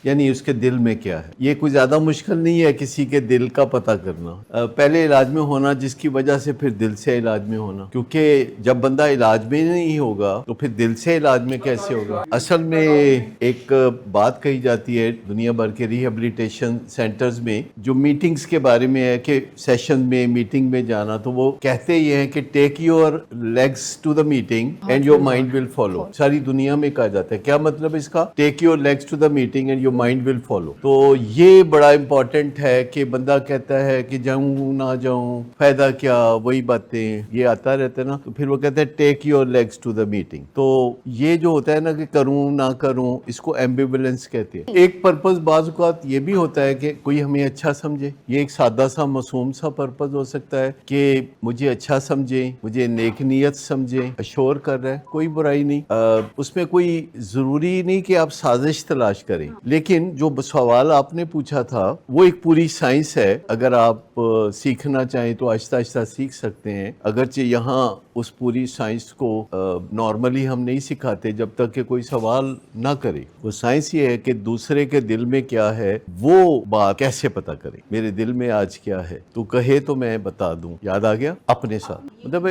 یعنی اس کے دل میں کیا ہے. یہ کوئی زیادہ مشکل نہیں ہے کسی کے دل کا پتہ کرنا. پہلے علاج میں ہونا جس کی وجہ سے پھر دل سے علاج میں ہونا, کیونکہ جب بندہ علاج میں نہیں ہوگا تو پھر دل سے علاج میں کیسے ہوگا. اصل میں ایک بات کہی جاتی ہے دنیا بھر کے ریہیبلیٹیشن سینٹرز میں جو میٹنگز کے بارے میں ہے کہ سیشن میں میٹنگ میں جانا, تو وہ کہتے یہ ہیں کہ take your legs to the meeting and your mind will follow. ساری دنیا میں کہا جاتا ہے. کیا مطلب اس کا؟ Take your legs to the meeting and your mind will follow. تو یہ بڑا امپورٹنٹ ہے کہ بندہ کہتا ہے کہ جاؤں نہ جاؤں فائدہ کیا, وہی باتیں یہ آتا رہتا ہے نا. تو پھر وہ کہتے ہیں take your legs to the meeting. تو یہ جو ہوتا ہے نا کہ کروں نہ کروں, اس کو ایمبیولنس کہتے ہیں. ایک پرپز بعض اوقات یہ بھی ہوتا ہے کہ کوئی ہمیں اچھا سمجھے. یہ ایک سادہ سا معصوم سا پرپز ہو سکتا ہے کہ مجھے اچھا سمجھیں, مجھے نیک نیت سمجھیں, اشور کر رہا ہے, کوئی برائی نہیں. اس میں کوئی ضروری نہیں کہ آپ سازش تلاش کریں. لیکن جو سوال آپ نے پوچھا تھا وہ ایک پوری سائنس ہے. اگر آپ سیکھنا چاہیں تو آہستہ آہستہ سیکھ سکتے ہیں. اگرچہ یہاں اس پوری سائنس کو نارملی ہم نہیں سکھاتے جب تک کہ کوئی سوال نہ کرے. وہ سائنس یہ ہے کہ دوسرے کے دل میں کیا ہے وہ بات کیسے پتہ کرے. میرے دل میں آج کیا ہے تو کہے تو میں بتا دوں. یاد آ گیا؟ اپنے ساتھ مطلب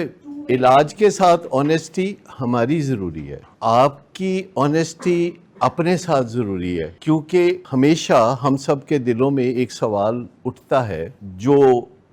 علاج کے ساتھ آنیسٹی ہماری ضروری ہے. آپ کی آنیسٹی اپنے ساتھ ضروری ہے, کیونکہ ہمیشہ ہم سب کے دلوں میں ایک سوال اٹھتا ہے جو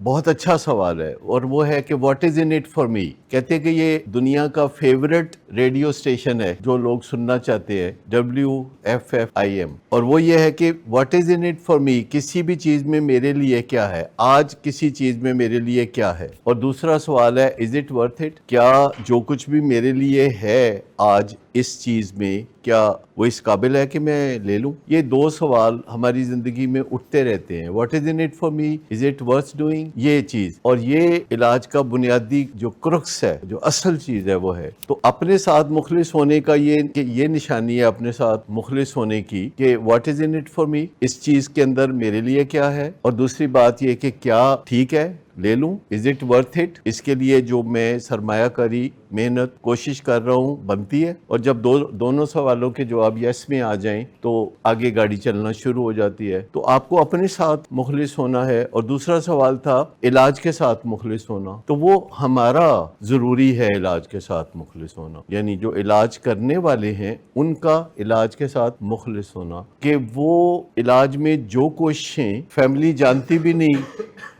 بہت اچھا سوال ہے, اور وہ ہے کہ what is in it for می. کہتے ہیں کہ یہ دنیا کا فیورٹ ریڈیو اسٹیشن ہے جو لوگ سننا چاہتے ہیں, WFFIM. اور وہ یہ ہے کہ what is in it for می, کسی بھی چیز میں میرے لیے کیا ہے, آج کسی چیز میں میرے لیے کیا ہے. اور دوسرا سوال ہے از اٹ ورتھ اٹ, کیا جو کچھ بھی میرے لیے ہے آج اس چیز میں کیا وہ اس قابل ہے کہ میں لے لوں. یہ دو سوال ہماری زندگی میں اٹھتے رہتے ہیں. What is in it for me, is it worth doing, یہ چیز. اور یہ علاج کا بنیادی جو کرکس ہے, جو اصل چیز ہے وہ ہے. تو اپنے ساتھ مخلص ہونے کا یہ نشانی ہے اپنے ساتھ مخلص ہونے کی کہ what is in it for me, اس چیز کے اندر میرے لیے کیا ہے. اور دوسری بات یہ کہ کیا ٹھیک ہے لے لوں, از اٹ ورتھ اٹ, اس کے لیے جو میں سرمایہ کاری محنت کوشش کر رہا ہوں بنتی ہے. اور جب دونوں سوالوں کے جواب یس میں آ جائیں تو آگے گاڑی چلنا شروع ہو جاتی ہے. تو آپ کو اپنے ساتھ مخلص ہونا ہے. اور دوسرا سوال تھا علاج کے ساتھ مخلص ہونا, تو وہ ہمارا ضروری ہے علاج کے ساتھ مخلص ہونا. یعنی جو علاج کرنے والے ہیں ان کا علاج کے ساتھ مخلص ہونا, کہ وہ علاج میں جو کوششیں فیملی جانتی بھی نہیں,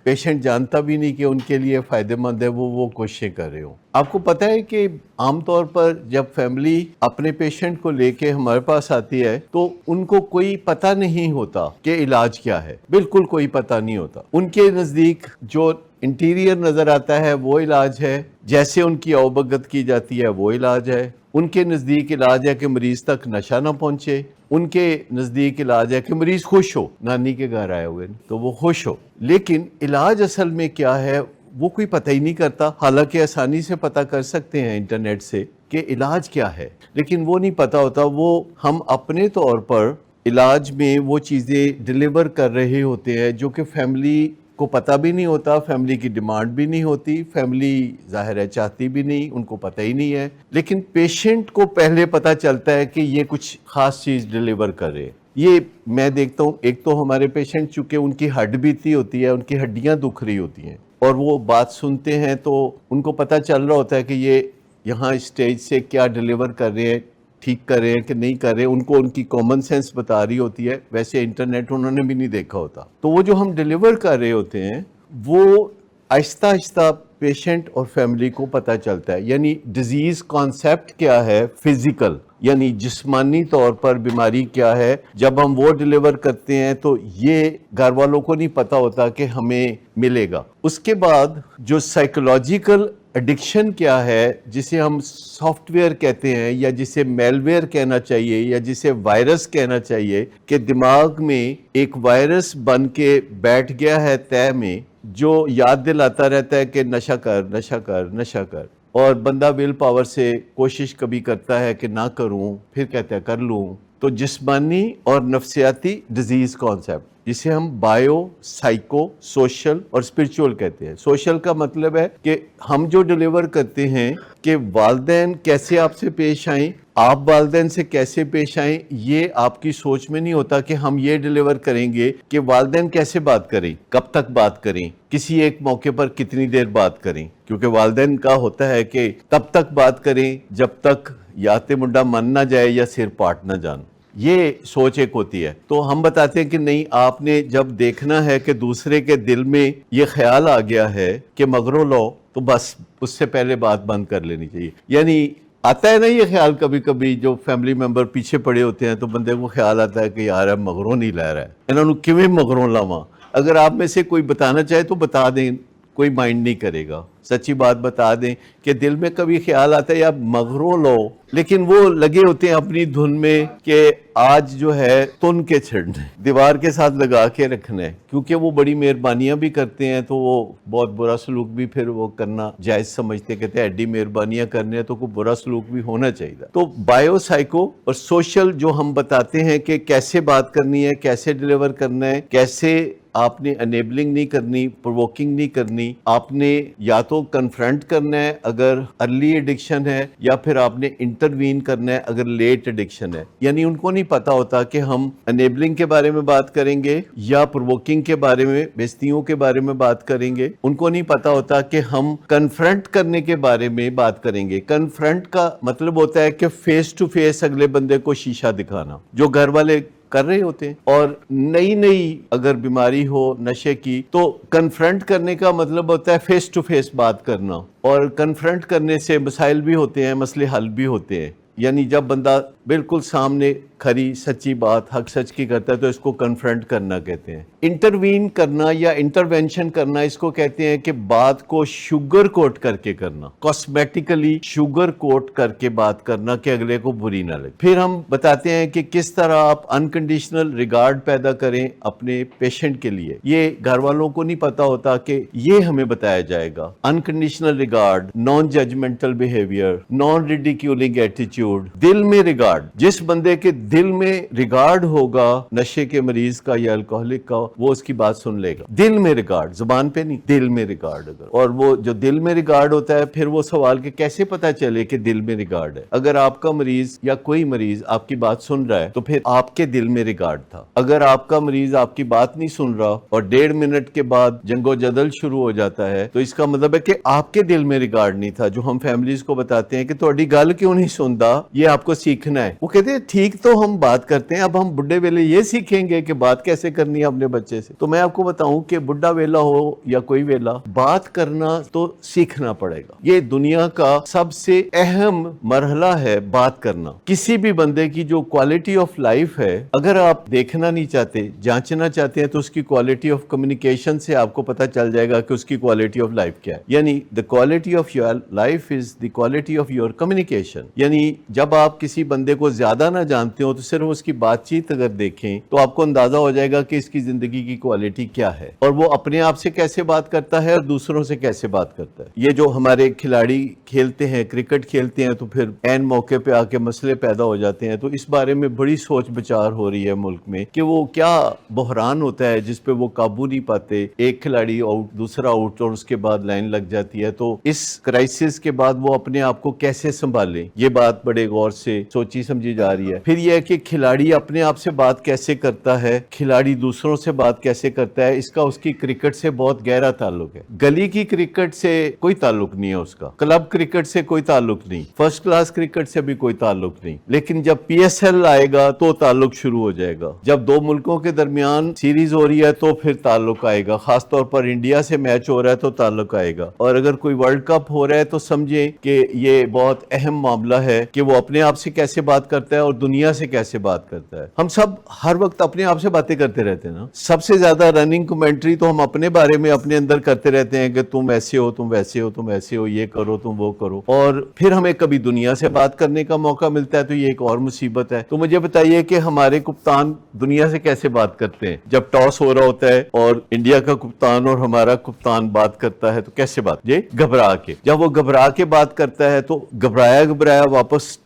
پیشنٹ جانتا بھی نہیں کہ ان کے لیے فائدہ مند ہے, وہ کوششیں کر رہے ہوں. آپ کو پتہ ہے کہ عام طور پر جب فیملی اپنے پیشنٹ کو لے کے ہمارے پاس آتی ہے تو ان کو کوئی پتہ نہیں ہوتا کہ علاج کیا ہے. بالکل کوئی پتہ نہیں ہوتا. ان کے نزدیک جو انٹیریئر نظر آتا ہے وہ علاج ہے, جیسے ان کی اوبگت کی جاتی ہے وہ علاج ہے. ان کے نزدیک علاج ہے کہ مریض تک نشہ نہ پہنچے. ان کے نزدیک علاج ہے کہ مریض خوش ہو, نانی کے گھر آئے ہوئے تو وہ خوش ہو. لیکن علاج اصل میں کیا ہے وہ کوئی پتہ ہی نہیں کرتا. حالانکہ آسانی سے پتہ کر سکتے ہیں انٹرنیٹ سے کہ علاج کیا ہے, لیکن وہ نہیں پتہ ہوتا. وہ ہم اپنے طور پر علاج میں وہ چیزیں ڈیلیور کر رہے ہوتے ہیں جو کہ فیملی کو پتہ بھی نہیں ہوتا, فیملی کی ڈیمانڈ بھی نہیں ہوتی, فیملی ظاہر ہے چاہتی بھی نہیں, ان کو پتہ ہی نہیں ہے. لیکن پیشنٹ کو پہلے پتہ چلتا ہے کہ یہ کچھ خاص چیز ڈیلیور کر رہے. یہ میں دیکھتا ہوں, ایک تو ہمارے پیشنٹ چونکہ ان کی ہڈ بیتی ہوتی ہے, ان کی ہڈیاں دکھ رہی ہوتی ہیں, اور وہ بات سنتے ہیں تو ان کو پتہ چل رہا ہوتا ہے کہ یہ یہاں اسٹیج سے کیا ڈیلیور کر رہے ہیں, ٹھیک کر رہے ہیں کہ نہیں کر رہے. ان کو ان کی کامن سینس بتا رہی ہوتی ہے. ویسے انٹرنیٹ انہوں نے بھی نہیں دیکھا ہوتا. تو وہ جو ہم ڈیلیور کر رہے ہوتے ہیں وہ آہستہ آہستہ پیشنٹ اور فیملی کو پتہ چلتا ہے. یعنی ڈیزیز کانسیپٹ کیا ہے, فزیکل یعنی جسمانی طور پر بیماری کیا ہے, جب ہم وہ ڈیلیور کرتے ہیں تو یہ گھر والوں کو نہیں پتہ ہوتا کہ ہمیں ملے گا. اس کے بعد جو سائیکولوجیکل ایڈکشن کیا ہے, جسے ہم سافٹ ویئر کہتے ہیں یا جسے میل ویئر کہنا چاہیے یا جسے وائرس کہنا چاہیے, کہ دماغ میں ایک وائرس بن کے بیٹھ گیا ہے تہ میں, جو یاد دلاتا رہتا ہے کہ نشہ کر نشہ کر نشہ کر. اور بندہ ول پاور سے کوشش کبھی کرتا ہے کہ نہ کروں, پھر کہتا ہے کر لوں. تو جسمانی اور نفسیاتی ڈیزیز کانسیپٹ جسے ہم بائیو, سائیکو, سوشل اور اسپرچول کہتے ہیں. سوشل کا مطلب ہے کہ ہم جو ڈیلیور کرتے ہیں کہ والدین کیسے آپ سے پیش آئیں, آپ والدین سے کیسے پیش آئیں یہ آپ کی سوچ میں نہیں ہوتا کہ ہم یہ ڈیلیور کریں گے کہ والدین کیسے بات کریں، کب تک بات کریں، کسی ایک موقع پر کتنی دیر بات کریں، کیونکہ والدین کا ہوتا ہے کہ تب تک بات کریں جب تک یاتے منڈا من نہ جائے یا سر پاٹ نہ جان، یہ سوچ ایک ہوتی ہے۔ تو ہم بتاتے ہیں کہ نہیں، آپ نے جب دیکھنا ہے کہ دوسرے کے دل میں یہ خیال آ گیا ہے کہ مغرو لو، تو بس اس سے پہلے بات بند کر لینی چاہیے۔ یعنی آتا ہے نا یہ خیال کبھی کبھی، جو فیملی ممبر پیچھے پڑے ہوتے ہیں تو بندے کو خیال آتا ہے کہ یار اب مغرو نہیں لے رہا ہے، انہوں نے کیویں مغرو لاواں۔ اگر آپ میں سے کوئی بتانا چاہے تو بتا دیں، کوئی مائنڈ نہیں کرے گا، سچی بات بتا دیں کہ دل میں کبھی خیال آتا ہے یا مغرو لو، لیکن وہ لگے ہوتے ہیں اپنی دھن میں کہ آج جو ہے تن کے چھڑنے، دیوار کے ساتھ لگا کے رکھنا ہے، کیونکہ وہ بڑی مہربانیاں بھی کرتے ہیں تو وہ بہت برا سلوک بھی پھر وہ کرنا جائز سمجھتے، کہتے ہیں ایڈی مہربانیاں کرنے ہیں تو کوئی برا سلوک بھی ہونا چاہیے۔ تو بایو سائیکو اور سوشل جو ہم بتاتے ہیں کہ کیسے بات کرنی ہے، کیسے ڈیلیور کرنا ہے، کیسے آپ نے انیبلنگ نہیں کرنی، پرووکنگ نہیں کرنی، آپ نے یا تو کنفرنٹ کرنا ہے اگر ارلی ایڈکشن ہے، یا پھر آپ نے انٹروین کرنا ہے اگر لیٹ ایڈکشن ہے۔ یعنی ان کو نہیں پتا ہوتا کہ ہم انیبلنگ کے بارے میں بات کریں گے یا پرووکنگ کے بارے میں، بیزتیوں کے بارے میں بات کریں گے، ان کو نہیں پتا ہوتا کہ ہم کنفرنٹ کرنے کے بارے میں بات کریں گے۔ کنفرنٹ کا مطلب ہوتا ہے کہ فیس ٹو فیس اگلے بندے کو شیشہ دکھانا، جو گھر والے کر رہے ہوتے ہیں۔ اور نئی اگر بیماری ہو نشے کی تو کنفرنٹ کرنے کا مطلب ہوتا ہے فیس ٹو فیس بات کرنا، اور کنفرنٹ کرنے سے مسائل بھی ہوتے ہیں، مسئلے حل بھی ہوتے ہیں۔ یعنی جب بندہ بالکل سامنے کھری سچی بات حق سچ کی کرتا ہے تو اس کو کنفرنٹ کرنا کہتے ہیں۔ انٹروین کرنا یا انٹرونشن کرنا اس کو کہتے ہیں کہ بات کو شوگر کوٹ کر کے کرنا، کاسمیٹیکلی شوگر کوٹ کر کے بات کرنا کہ اگلے کو بری نہ لگے۔ پھر ہم بتاتے ہیں کہ کس طرح آپ انکنڈیشنل ریگارڈ پیدا کریں اپنے پیشنٹ کے لیے۔ یہ گھر والوں کو نہیں پتا ہوتا کہ یہ ہمیں بتایا جائے گا۔ Unconditional regard, non judgmental behaviour, non ridiculing attitude, دل میں ریگارڈ۔ جس بندے کے دل میں ریگارڈ ہوگا نشے کے مریض کا یا الکوہلک کا، وہ اس کی بات سن لے گا۔ دل میں ریگارڈ، زبان پہ نہیں، دل میں ریگارڈ۔ اور وہ جو دل میں ریگارڈ ہوتا ہے، پھر وہ سوال کہ کیسے پتا چلے کہ دل میں ریگارڈ ہے۔ اگر آپ کا مریض یا کوئی مریض آپ کی بات سن رہا ہے تو پھر آپ کے دل میں ریگارڈ تھا۔ اگر آپ کا مریض آپ کی بات نہیں سن رہا اور 1.5 منٹ کے بعد جنگ و جدل شروع ہو جاتا ہے تو اس کا مطلب ہے کہ آپ کے دل میں ریگارڈ نہیں تھا۔ جو ہم فیملیز کو بتاتے ہیں کہ تہاڈی گل کیوں نہیں سندا، یہ آپ کو سیکھنا ہے۔ وہ کہتے ہیں ٹھیک تو ہم بات کرتے ہیں، اب ہم بڈھے ویلے یہ سیکھیں گے کہ بات کیسے کرنی ہے اپنے بچے سے۔ تو میں آپ کو بتاؤں کہ بڈھا ویلا ہو یا کوئی ویلا، بات کرنا تو سیکھنا پڑے گا۔ یہ دنیا کا سب سے اہم مرحلہ ہے، بات کرنا۔ کسی بھی بندے کی جو کوالٹی آف لائف ہے، اگر آپ دیکھنا نہیں چاہتے، جانچنا چاہتے ہیں، تو اس کی کوالٹی آف کمیونیکیشن سے آپ کو پتہ چل جائے گا کہ اس کی کوالٹی آف لائف کیا ہے۔ یعنی the quality of your life is the quality of your communication۔ یعنی جب آپ کسی بندے کو زیادہ نہ جانتے ہو تو صرف اس کی بات چیت اگر دیکھیں تو آپ کو اندازہ ہو جائے گا کہ اس کی زندگی کی کوالٹی کیا ہے، اور وہ اپنے آپ سے کیسے بات کرتا ہے اور دوسروں سے کیسے بات کرتا ہے۔ یہ جو ہمارے کھلاڑی کھیلتے ہیں، کرکٹ کھیلتے ہیں، تو پھر عین موقع پہ آ کے مسئلے پیدا ہو جاتے ہیں، تو اس بارے میں بڑی سوچ بچار ہو رہی ہے ملک میں کہ وہ کیا بحران ہوتا ہے جس پہ وہ قابو نہیں پاتے۔ ایک کھلاڑی آؤٹ، دوسرا آؤٹ، اور اس کے بعد لائن لگ جاتی ہے۔ تو اس کرائسس کے بعد وہ اپنے آپ کو کیسے سنبھالیں، یہ بات بڑے غور سے سوچی سمجھی جا رہی ہے۔ پھر یہ ہے کہ کھلاڑی اپنے آپ سے بات کیسے کرتا ہے، کھلاڑی دوسروں سے بات کیسے کرتا ہے، اس کا اس کی کرکٹ سے بہت گہرا تعلق ہے۔ گلی کی کرکٹ سے کوئی تعلق نہیں ہے اس کا، کلب کرکٹ سے کوئی تعلق نہیں، فرسٹ کلاس کرکٹ سے بھی کوئی تعلق نہیں، لیکن جب پی ایس ایل آئے گا تو تعلق شروع ہو جائے گا۔ جب دو ملکوں کے درمیان سیریز ہو رہی ہے تو پھر تعلق آئے گا، خاص طور پر انڈیا سے میچ ہو رہا ہے تو تعلق آئے گا۔ اور اگر کوئی ورلڈ کپ ہو رہا ہے تو سمجھیں کہ یہ بہت اہم معاملہ ہے کہ وہ اپنے آپ سے کیسے بات کرتا ہے اور دنیا سے کیسے بات کرتا ہے۔ ہم سب ہر وقت اپنے آپ سے باتیں کرتے رہتے ہیں نا، سب سے زیادہ رننگ کمنٹری تو ہم اپنے بارے میں اپنے اندر کرتے رہتے ہیں کہ تم ایسے ہو، تم ویسے ہو، تم ایسے ہو، یہ کرو، تم وہ کرو، اور پھر ہمیں کبھی دنیا سے بات کرنے کا موقع ملتا ہے تو یہ ایک اور مصیبت ہے۔ تو مجھے بتائیے کہ ہمارے کپتان دنیا سے کیسے بات کرتے ہیں؟ جب ٹاس ہو رہا ہوتا ہے اور انڈیا کا کپتان اور ہمارا کپتان بات کرتا ہے تو کیسے بات؟ یہ گھبرا کے۔ جب وہ گھبرا کے بات کرتا ہے تو گھبرایا واپس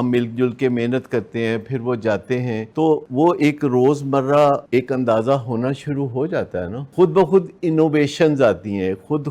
ہم مل جل کے محنت کرتے ہیں، پھر وہ جاتے ہیں، تو وہ ایک روزمرہ ایک اندازہ ہونا شروع ہو جاتا ہے نا، خود بخود انوویشنز آتی ہیں، خود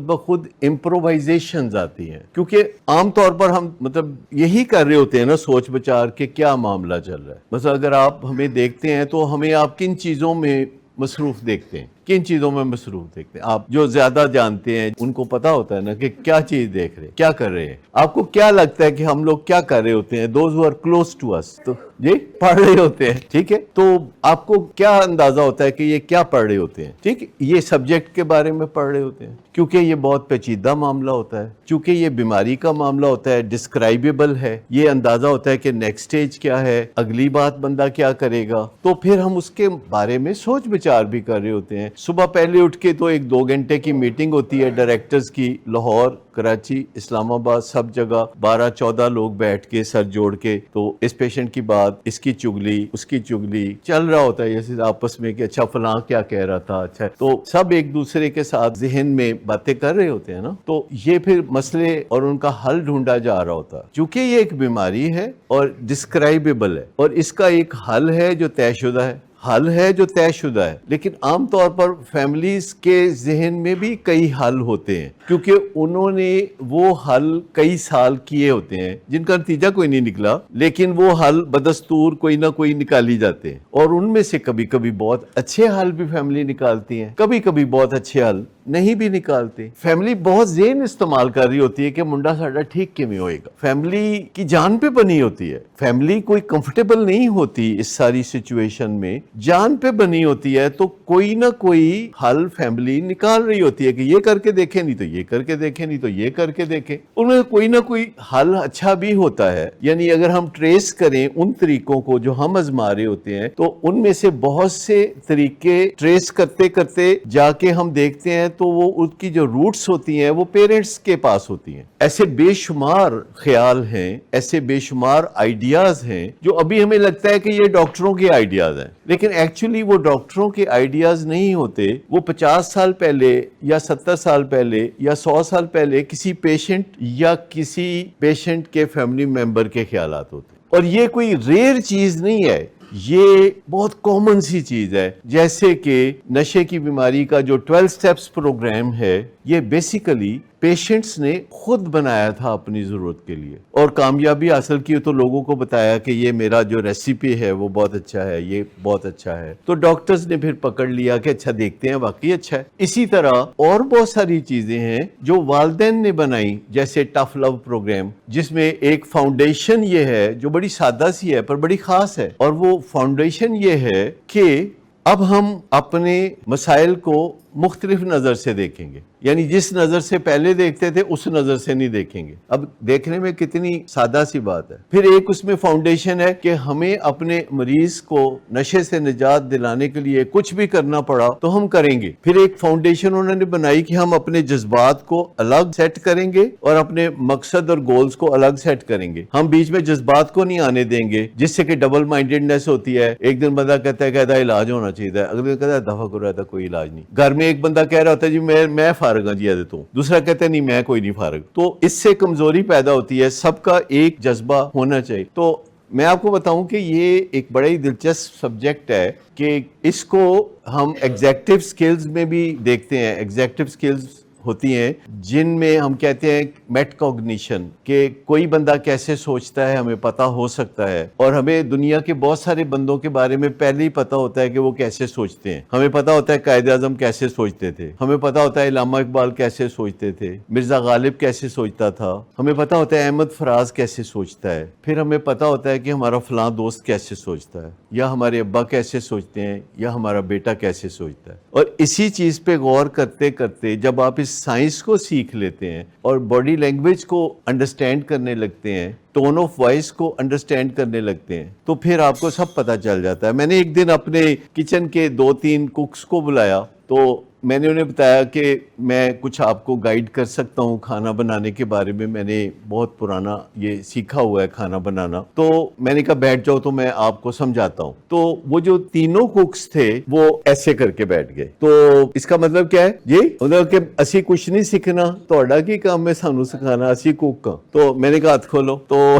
بخود امپرووائزیشنز آتی ہیں، کیونکہ عام طور پر ہم مطلب یہی کر رہے ہوتے ہیں نا، سوچ بچار کے کیا معاملہ چل رہا ہے. مثلا اگر آپ ہمیں دیکھتے ہیں تو ہمیں آپ کن چیزوں میں مصروف دیکھتے ہیں، کن چیزوں میں مصروف دیکھتے ہیں؟ آپ جو زیادہ جانتے ہیں ان کو پتا ہوتا ہے نا کہ کیا چیز دیکھ رہے ہیں، کیا کر رہے ہیں. آپ کو کیا لگتا ہے کہ ہم لوگ کیا کر رہے ہوتے ہیں؟ Those who are close to us, تو جی پڑھ رہے ہوتے ہیں، ٹھیک ہے. تو آپ کو کیا اندازہ ہوتا ہے کہ یہ کیا پڑھ رہے ہوتے ہیں؟ ٹھیک ہے، یہ سبجیکٹ کے بارے میں پڑھ رہے ہوتے ہیں، کیونکہ یہ بہت پیچیدہ معاملہ ہوتا ہے، چونکہ یہ بیماری کا معاملہ ہوتا ہے، ڈسکرائبیبل ہے، یہ اندازہ ہوتا ہے کہ نیکسٹ سٹیج کیا ہے، اگلی بات بندہ کیا کرے گا، تو پھر ہم اس کے بارے میں سوچ بچار بھی کر رہے ہوتے ہیں. صبح پہلے اٹھ کے تو ایک 2 گھنٹے کی میٹنگ ہوتی ہے ڈائریکٹرز کی، لاہور، کراچی، اسلام آباد، سب جگہ 12-14 لوگ بیٹھ کے سر جوڑ کے، تو اس پیشنٹ کی بات، اس کی چگلی، اس کی چگلی چل رہا ہوتا ہے جیسے آپس میں کہ اچھا فلاں کیا کہہ رہا تھا، اچھا. تو سب ایک دوسرے کے ساتھ ذہن میں باتیں کر رہے ہوتے ہیں نا، تو یہ پھر مسئلے اور ان کا حل ڈھونڈا جا رہا ہوتا ہے. چونکہ یہ ایک بیماری ہے اور ڈسکرائبیبل ہے، اور اس کا ایک حل ہے جو طے شدہ ہے، لیکن عام طور پر فیملیز کے ذہن میں بھی کئی حل ہوتے ہیں، کیونکہ انہوں نے وہ حل کئی سال کیے ہوتے ہیں جن کا نتیجہ کوئی نہیں نکلا، لیکن وہ حل بدستور کوئی نہ کوئی نکالی جاتے ہیں، اور ان میں سے کبھی کبھی بہت اچھے حل بھی فیملی نکالتی ہیں، کبھی کبھی بہت اچھے حل نہیں بھی نکالتے. فیملی بہت ذہن استعمال کر رہی ہوتی ہے کہ منڈا ساڈا ٹھیک کیویں ہوئے گا، فیملی کی جان پہ بنی ہوتی ہے، فیملی کوئی کمفرٹیبل نہیں ہوتی اس ساری سچویشن میں، جان پہ بنی ہوتی ہے، تو کوئی نہ کوئی حل فیملی نکال رہی ہوتی ہے کہ یہ کر کے دیکھیں، نہیں تو یہ کر کے دیکھیں، نہیں تو یہ کر کے دیکھیں. ان میں کوئی نہ کوئی حل اچھا بھی ہوتا ہے. یعنی اگر ہم ٹریس کریں ان طریقوں کو جو ہم آزما رہے ہوتے ہیں، تو ان میں سے بہت سے طریقے ٹریس کرتے کرتے جا کے ہم دیکھتے ہیں تو وہ ان کی جو روٹس ہوتی ہیں وہ پیرنٹس کے پاس ہوتی ہیں. ایسے بے شمار خیال ہیں، ایسے بے شمار آئیڈیاز ہیں جو ابھی ہمیں لگتا ہے کہ یہ ڈاکٹروں کے آئیڈیاز ہیں، لیکن ایکچولی وہ ڈاکٹروں کے آئیڈیاز نہیں ہوتے، وہ 50 سال پہلے یا 70 سال پہلے یا 100 سال پہلے کسی پیشنٹ یا کسی پیشنٹ کے فیملی ممبر کے خیالات ہوتے. اور یہ کوئی ریئر چیز نہیں ہے، یہ بہت کامن سی چیز ہے. جیسے کہ نشے کی بیماری کا جو 12 سٹیپس پروگرام ہے، یہ بیسیکلی پیشنٹس نے خود بنایا تھا اپنی ضرورت کے لیے، اور کامیابی حاصل کی تو لوگوں کو بتایا کہ یہ میرا جو ریسیپی ہے وہ بہت اچھا ہے، یہ بہت اچھا ہے، تو ڈاکٹرز نے پھر پکڑ لیا کہ اچھا دیکھتے ہیں واقعی اچھا ہے. اسی طرح اور بہت ساری چیزیں ہیں جو والدین نے بنائی، جیسے ٹف لو پروگرام، جس میں ایک فاؤنڈیشن یہ ہے جو بڑی سادہ سی ہے پر بڑی خاص ہے، اور وہ فاؤنڈیشن یہ ہے کہ اب ہم اپنے مسائل کو مختلف نظر سے دیکھیں گے. یعنی جس نظر سے پہلے دیکھتے تھے اس نظر سے نہیں دیکھیں گے. اب دیکھنے میں کتنی سادہ سی بات ہے. پھر ایک اس میں فاؤنڈیشن ہے کہ ہمیں اپنے مریض کو نشے سے نجات دلانے کے لیے کچھ بھی کرنا پڑا تو ہم کریں گے. پھر ایک فاؤنڈیشن انہوں نے بنائی کہ ہم اپنے جذبات کو الگ سیٹ کریں گے اور اپنے مقصد اور گولز کو الگ سیٹ کریں گے. ہم بیچ میں جذبات کو نہیں آنے دیں گے، جس سے کہ ڈبل مائنڈیڈنس ہوتی ہے. ایک دن بندہ کہتا ہے کہ ایسا علاج ہونا چاہیے، اگلے دن کہتا ہے دفعہ کرو ایسا کوئی علاج نہیں. گھر میں ایک بندہ کہہ رہا ہوتا ہے جی میں فارغ ہوں جی عادت ہوں، دوسرا کہتا ہے نہیں میں کوئی نہیں فارغ. تو اس سے کمزوری پیدا ہوتی ہے. سب کا ایک جذبہ ہونا چاہیے. تو میں آپ کو بتاؤں کہ یہ ایک بڑا ہی دلچسپ سبجیکٹ ہے کہ اس کو ہم ایگزیکٹو سکلز میں بھی دیکھتے ہیں. ایگزیکٹو سکلز ہوتی ہیں جن میں ہم کہتے ہیں میٹ کوگنیشن، کہ کوئی بندہ کیسے سوچتا ہے ہمیں پتا ہو سکتا ہے، اور ہمیں دنیا کے بہت سارے بندوں کے بارے میں پہلے ہی پتا ہوتا ہے کہ وہ کیسے سوچتے ہیں. ہمیں پتا ہوتا ہے قائد اعظم کیسے سوچتے تھے، ہمیں پتا ہوتا ہے علامہ اقبال کیسے سوچتے تھے، مرزا غالب کیسے سوچتا تھا، ہمیں پتا ہوتا ہے احمد فراز کیسے سوچتا ہے، پھر ہمیں پتا ہوتا ہے کہ ہمارا فلاں دوست کیسے سوچتا ہے، یا ہمارے ابا کیسے سوچتے ہیں، یا ہمارا بیٹا کیسے سوچتا ہے. اور اسی چیز پہ غور کرتے کرتے جب آپ اس سائنس کو سیکھ لیتے ہیں اور باڈی لینگویج کو انڈرسٹینڈ کرنے لگتے ہیں، ٹون آف وائس کو انڈرسٹینڈ کرنے لگتے ہیں، تو پھر آپ کو سب پتہ چل جاتا ہے. میں نے ایک دن اپنے کچن کے 2-3 کوکس کو بلایا، تو میں نے انہیں بتایا کہ میں کچھ آپ کو گائیڈ کر سکتا ہوں کھانا بنانے کے بارے میں، میں نے بہت پرانا یہ سیکھا ہوا ہے کھانا بنانا، تو میں نے کہا بیٹھ جاؤ تو میں آپ کو سمجھاتا ہوں۔ تو وہ جو تینوں کوکس تھے وہ ایسے کر کے بیٹھ گئے۔ تو اس کا مطلب کیا ہے جی؟ مطلب کہ اسی کچھ نہیں سیکھنا، تہاڈا کی کام ہے سانو سکھانا، اسی کوک کا۔ تو میں نے کہا ہاتھ کھولو، تو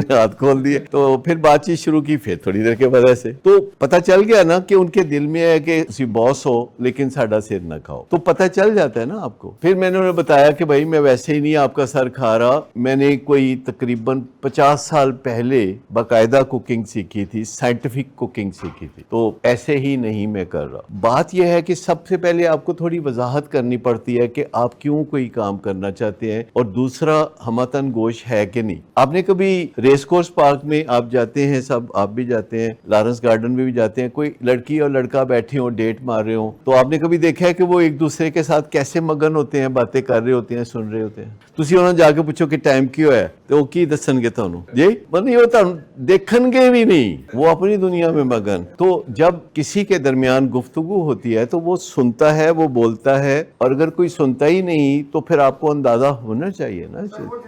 ہاتھ کھول دیے، تو پھر بات چیت شروع کی، پھر تھوڑی دیر کے بعد ایسے تو پتہ چل گیا نا کہ ان کے دل میں ہے کہ تسی باس ہو لیکن ساڈا سر نہ کھاؤ، تو پتہ چل جاتا ہے نا آپ کو۔ پھر میں نے انہیں بتایا کہ بھائی میں ویسے ہی نہیں آپ کا سر کھا رہا، میں نے کوئی تقریباً 50 سال پہلے باقاعدہ کوکنگ سیکھی تھی، سائنٹیفک کوکنگ سیکھی تھی، تو ایسے ہی نہیں میں کر رہا۔ بات یہ ہے کہ سب سے پہلے آپ کو تھوڑی وضاحت کرنی پڑتی ہے کہ آپ کیوں کوئی کام کرنا چاہتے ہیں، اور دوسرا ہمتن گوش ہے کہ نہیں۔ آپ نے کبھی ریس کورس پارک میں آپ جاتے ہیں، سب آپ بھی جاتے ہیں، لارنس گارڈن میں بھی جاتے ہیں، کوئی لڑکی اور لڑکا بیٹھے ہوں ڈیٹ مار رہے ہوں، تو آپ نے کبھی دیکھا ہے کہ وہ ایک دوسرے کے ساتھ کیسے مگن ہوتے ہیں، باتیں کر رہے ہوتے ہیں، سن رہے ہوتے ہیں۔ تسی انہوں جا کے پوچھو کہ ٹائم کیوں ہے تو وہ کی دسن گے تانوں جی، مطلب وہ تانوں دیکھن گے بھی نہیں، وہ اپنی دنیا میں مگن۔ تو جب کسی کے درمیان گفتگو ہوتی ہے تو وہ سنتا ہے، وہ بولتا ہے، اور اگر کوئی سنتا ہی نہیں تو پھر آپ کو اندازہ ہونا چاہیے نا۔